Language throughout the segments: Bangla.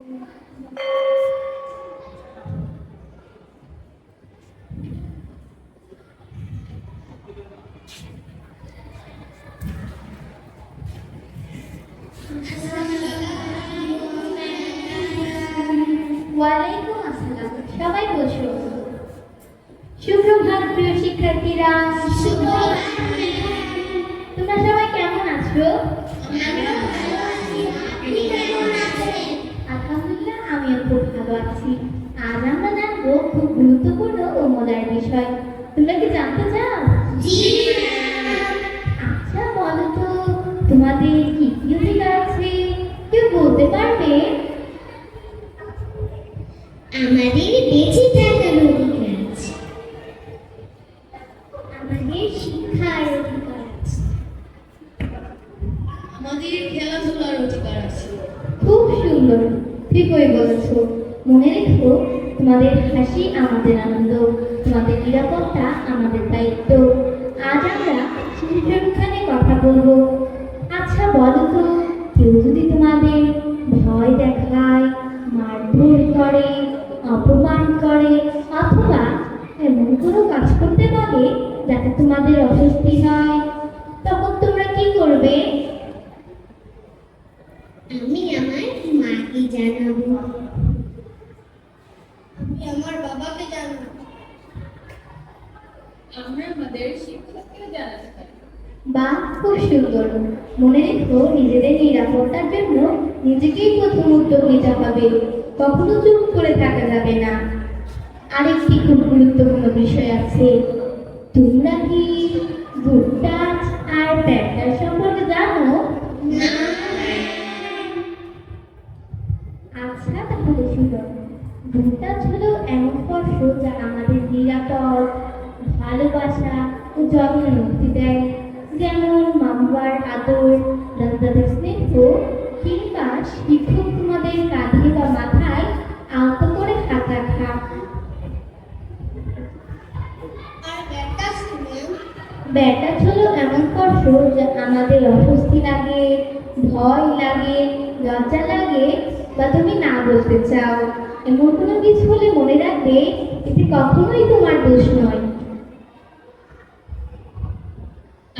ওয়ালাইকুম আসসালাম। সবাই বসো। সুপ্রভাত প্রিয় শিক্ষার্থীরা। তোমরা সবাই কেমন আছো? আলহামদুলিল্লাহ, আমিও খুব ভালো আছি। আজ আমরা জানবো খুব গুরুত্বপূর্ণ ও মজার বিষয়। তোমরা কি জানতে চাও? আচ্ছা বলো তো, তোমাদের কি কি অধিকার আছে? কেউ বলতে পারবে? আমাদের বেঁচে থাকার অধিকার আছে, আমাদের শিক্ষার অধিকার আছে, আমাদের খেলাধুলার অধিকার আছে। খুব সুন্দর, ঠিকই বলেছো। মনে রেখো, তোমাদের হাসি আমাদের আনন্দ, তোমাদের নিরাপত্তা আমাদের দায়িত্ব। আজ আমরা শিশু সুরক্ষা নিয়ে কথা বলবো। আচ্ছা বলো তো, কেউ যদি তোমাদের ভয় দেখায়, মারধর করে, অপমান করে, অথবা এমন কোনো কাজ করতে বলে যাতে তোমাদের অস্বস্তি হয়, তখন তোমরা কি করবে? আমি আমার মাকে জানাবো, আমি আমার বাবাকে জানাবো, আমরা আমাদের শিক্ষককে জানাতে পারি। বা খুব সুন্দর। মনে রেখো, নিজেদের নিরাপত্তার জন্য নিজেকেই প্রথম উদ্যোগ নিতে হবে, কখনো চুপ করে থাকা যাবে না। আরেকটি খুব গুরুত্বপূর্ণ বিষয় আছে। তোমরা কি গুড টাচ আর ব্যাড টাচ সম্পর্কে জানো? আচ্ছা তাহলে শুনো। গুড টাচ হলো এমন স্পর্শ যা আমাদের নিরাপদ, ভালোবাসা ও যত্ন মুক্তি দেয়। যেমন মামার আদর, দাদাদের স্নেহ, কিংবা শিক্ষক তোমাদের কাঁধে বা মাথায় আলতো করে হাত রাখা। আর ব্যাটা শুনে ব্যাড টাচ হলো এমন স্পর্শ যা আমাদের অস্বস্তি লাগে, ভয় লাগে, লজ্জা লাগে, বা তুমি না বলতে চাও। এমন কোনো কিছু হলে মনে রাখবে, এতে কখনোই তোমার দোষ নয়।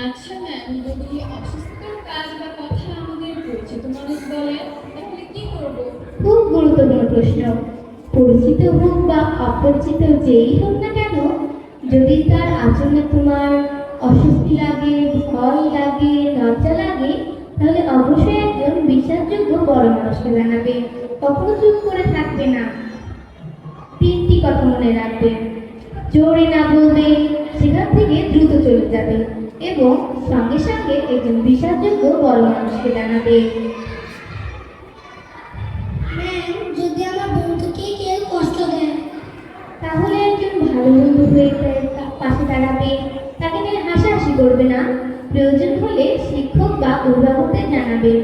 আচ্ছা ম্যাম, যদি অস্বস্তিকর কাজ বা কথা আমাদের পরিচিত মানুষ বলে, তাহলে কি করবো? খুব গুরুত্বপূর্ণ প্রশ্ন। পরিচিত হোক বা অপরিচিত যেই হোক না কেন, যদি তার আচরণে তোমার অস্বস্তি লাগে, ভয় লাগে, লজ্জা লাগে, তাহলে অবশ্যই একজন বিশ্বাসযোগ্য বড় মানুষকে জানাবে। কখনো চুপ করে থাকবে না। তিনটি কথা মনে রাখবে। জোরে না বলবে, সেখান থেকে দ্রুত চলে যাবে, এবং সঙ্গে সঙ্গে একজন বিশ্বাসযোগ্য বড় মানুষকে জানাবে। ম্যাম, যদি আমার বন্ধুকে কেউ কষ্ট দেয়, তাহলে একজন ভালো বন্ধু হয়ে তার পাশে দাঁড়াবে, তাকে নিয়ে হাসাহাসি করবে না। প্রয়োজন হলে শিক্ষক বা অভিভাবকদের জানাবে।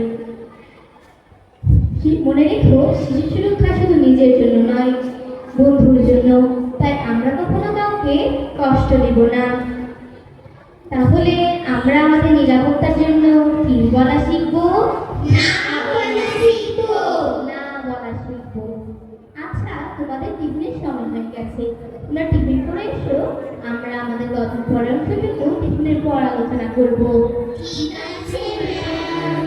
মনে রেখো, শিশু সুরক্ষা শুধু নিজের জন্য নয়, বন্ধুর জন্য। তাই আমরা কখনো কাউকে কষ্ট দেব না। তাহলে আমরা আমাদের নিরাপত্তার জন্য কি বলা শিখবো? না বলা শিখবো। না বলা শিখবো। আচ্ছা, তোমাদের টিফিনের সময় হয়ে গেছে, তোমরা টিফিন করে এসো। আমরা আমাদের গল্প পড়ার অংশটুকু টিফিনের পর আলোচনা করবো। ঠিক আছে ম্যাম।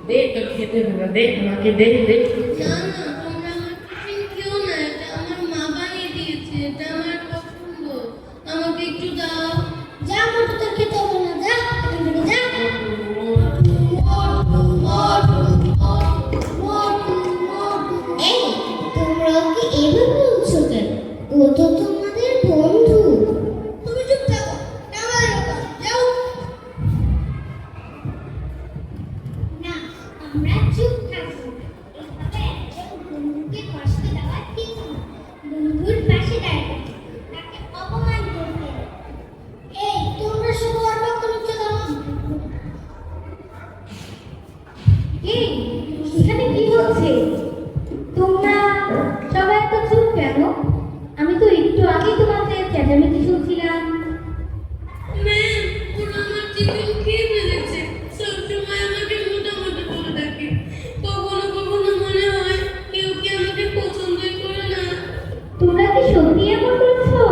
দে, তো খেতে দেবো, দে আমাকে, দে দে। না না, তোমরা আমার টিফিন খেও না, এটা আমার মা বানিয়ে দিয়েছে, এটা আমার পছন্দ, আমাকে একটু দাও। যা মোটু, তোর খেতে হবে না, যা এখান থেকে যা। এই, তোমরা ওকে এভাবে বলছো কেন? ও তো তোমাদের বন্ধু। চেঁচামেচি শুনছিলাম। ম্যাম, ওরা আমার চিকেন খেয়ে ফেলেছে। সবসময় আমাকে মোটা মোটা করে ডাকে। কখনো কখনো মনে হয় কেউ কি আমাকে পছন্দই করে না। তোমরা কি সত্যি এমন করছো?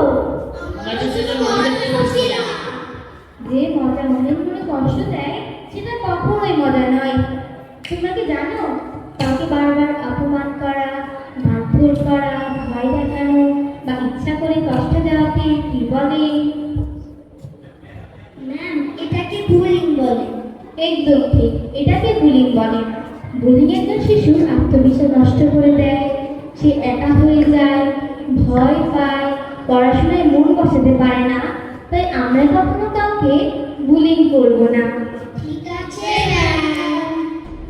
আমরা শুধু মজা করছিলাম। যে মজা মনের মনে কষ্ট দেয় সেটা কখনোই মজা নয়। তোমরা কি জানো কাউকে বারবার অপমান করা, মারধর করা, ভয় দেখানো বা ইচ্ছা করে কষ্ট দেওয়াকে কি বলে? ম্যাম, এটাকে বুলিং বলে। একদম ঠিক, এটাকে বুলিং বলে। বুলিং একজন শিশুর আত্মবিশ্বাস নষ্ট করে দেয়, সে একা হয়ে যায়, ভয় পায়, পড়াশোনায় মন বসাতে পারে না। তাই আমরা কখনো কাউকে বুলিং করব না। ঠিক আছে ম্যাম।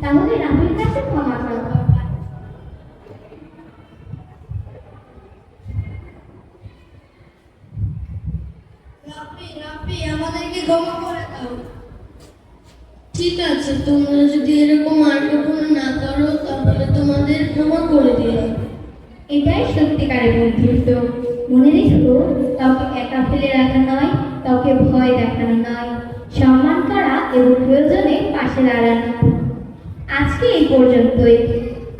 তাহলে রাহুলের কাছে ক্ষমা চাও। রাফি, রাফি, আমাদেরকে ক্ষমা করে দাও। ঠিক আছে, তোমরা যদি এরকম আর কখনো না করো তাহলে তোমাদের ক্ষমা করে দিলাম। এটাই সত্যিকারের বন্ধুত্ব। মনে রেখো, কাউকে একা ফেলে রাখা নয়, কাউকে ভয় দেখানো নয়, সম্মান করা এবং প্রয়োজনে পাশে দাঁড়ানো। আজকে এই পর্যন্তই।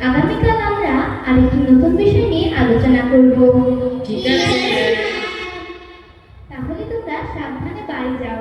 আগামীকাল আমরা আরেকটি নতুন বিষয় নিয়ে আলোচনা করব। ঠিক আছে। তাহলে তোমরা সাবধানে বাড়ি যাও।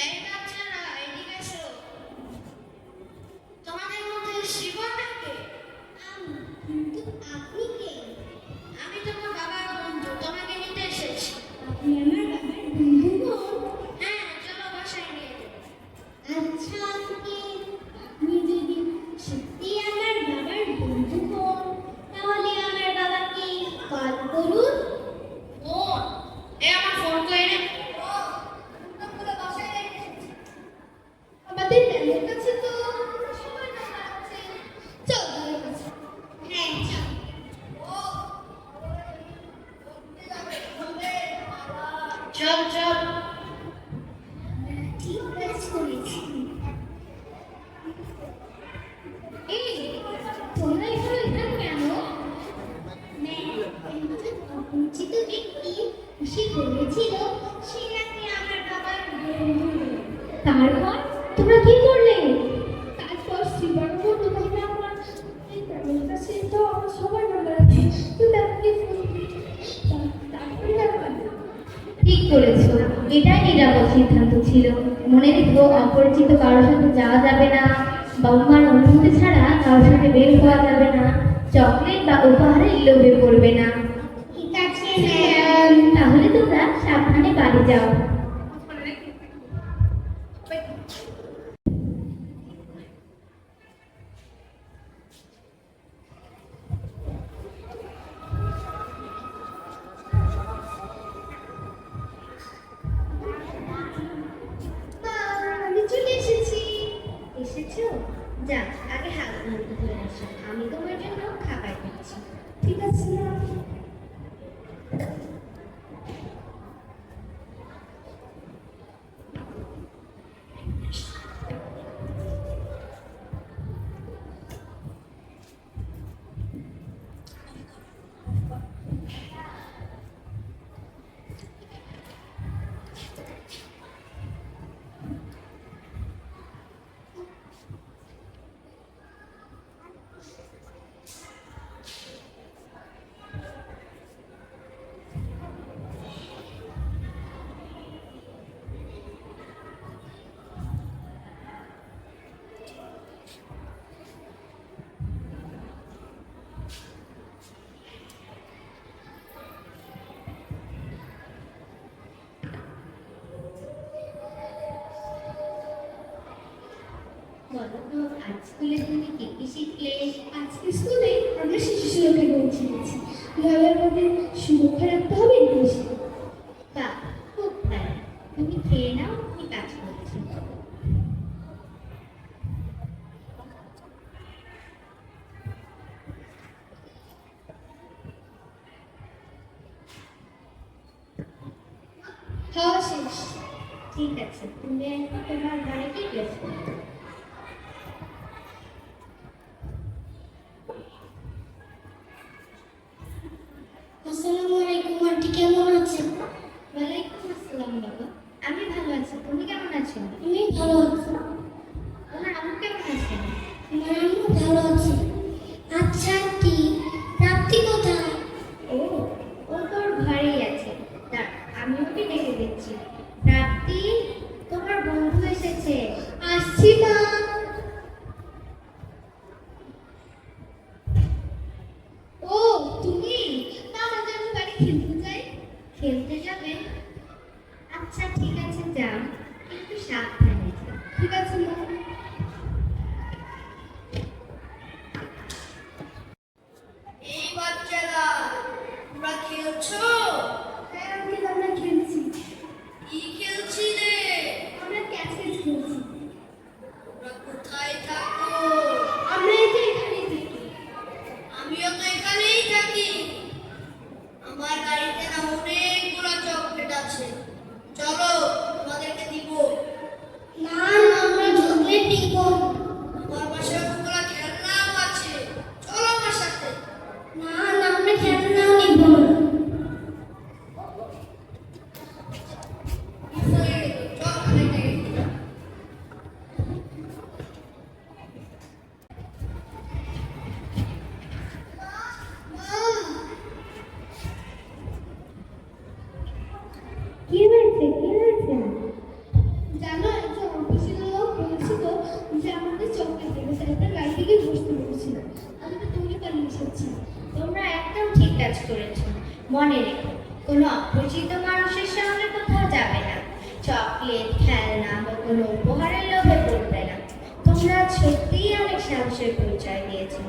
এই বাচ্চারা, এদিকে এসো। তোমাদের মধ্যে জীবনটা কে? কিন্তু আপনি কে? আমি তোমার বাবার বন্ধু, তোমাকে নিতে এসেছি। আপনি আমার বাবার বন্ধু হন? হ্যাঁ, চলো বাসায় নিয়ে যাবো। আচ্ছা আঙ্কেল, আপনি যদি সত্যি আমার বাবার বন্ধু হন তাহলে আমার বাবাকে কল করুন। ফোন? আমার ফোন তো এনে আমাদের ম্যামের কাছে তো সবার নাম্বার আছে। চল তাদের কাছে। হ্যাঁ, চল। চল চল। ঠিক কাজ করেছি। এই, তোমরা এখানে কেন? অপরিচিত ব্যক্তি এসে বলেছিল সে নাকি আমার বাবার বন্ধু। তারপর তোমরা কি করলে? তারপর শ্রীবর বলল তাহলে আমার এই ম্যামের কাছে তো আমার সবার নাম্বার আছে, তো ম্যামকে ফোন করি। তারপরে আর ঠিক করেছো, এটাই নিরাপদ সিদ্ধান্ত ছিল। মনে রেখো, অপরিচিত কারোর সাথে যাওয়া যাবে না, বাবা মার অনুমতি ছাড়া কারোর সাথে বের হওয়া যাবে না, চকলেট বা উপহারের লোভে পড়বে না। ঠিক আছে ম্যাম। তাহলে তোমরা সাবধানে বাড়ি যাও। মা, আমি চলে এসেছি। এসেছো? যাক, আগে হাত মুখ ধুয়ে আসো, আমি তোমার জন্য খাবার দিচ্ছি। ঠিক আছে মা। বলো তো আজ স্কুলে তুমি কি কি শিখলে? আজকে স্কুলে আমরা শিশু সুরক্ষা কর্মী শিখেছি। ময়লার মধ্যে সুরক্ষা রাখতে হবে বেশি। বাহ, খুব ভালো। তুমি খেয়ে নাও, আমি কাজ করছি। খাওয়া শেষ। ঠিক আছে, তুমি এখন তোমার ঘরে কি ড্রেস করবে? আসসালামু আলাইকুম আন্টি, কেমন আছেন? ওয়ালাইকুম আসসালাম বাবা। আমি ভালো আছি, তুমি কেমন আছো? আমি ভালো আছি। তোমার আম্মু কেমন আছেন? আমার আম্মু ভালো আছে। আচ্ছা আন্টি, প্রাপ্তি কোথায়? ও, ও তোর ঘরেই আছে। দাঁড়া, আমি ওকে ডেকে দিচ্ছি। প্রাপ্তি, তোমার বন্ধু এসেছে। আসছি মা। ও তুমি? মামা আমি বাড়ি খেলতে যাই। খেলতে যাবে? আচ্ছা ঠিক আছে, যাও, কিন্তু সাবধানে যাও। ঠিক আছে মা। এই বাচ্চারা, তোমরা খেলছো? হ্যাঁ আন্টি, আমরা খেলছি। কি খেলছিলে? আমরা ক্যাচ ক্যাচ খেলছি। তোমরা কোথায় থাকো? আমরা এই যে এখানেই থাকি। আমিও তো এখানেই থাকি। আমার গাড়িতে না অনেকগুলো চকলেট আছে, চলো তোমাদেরকে দিব। না না, আমরা চকলেট নিব। আমার বাসায় অনেকগুলো খেলনাও আছে, চলো আমার সাথে। না না, আমরা খেলনাও নিব না। চল দেখে। কি হয়েছে, কি হয়েছে? জানো, একজন অফিসের লোক বলছিল যে আমাদের চকলেট দেবে, তাই তার গাড়ি থেকে বসতে বলেছিল। আমি তো দৌড়ে পালিয়ে এসেছি। তোমরা একদম ঠিক কাজ করেছো। মনে রেখো, কোনো অপরিচিত মানুষের সঙ্গে কোথাও যাবে না। চকলেট, খেলনা বা কোনো উপহারের লোভে পড়বে না। তোমরা সত্যিই অনেক সাহসের পরিচয় দিয়েছো।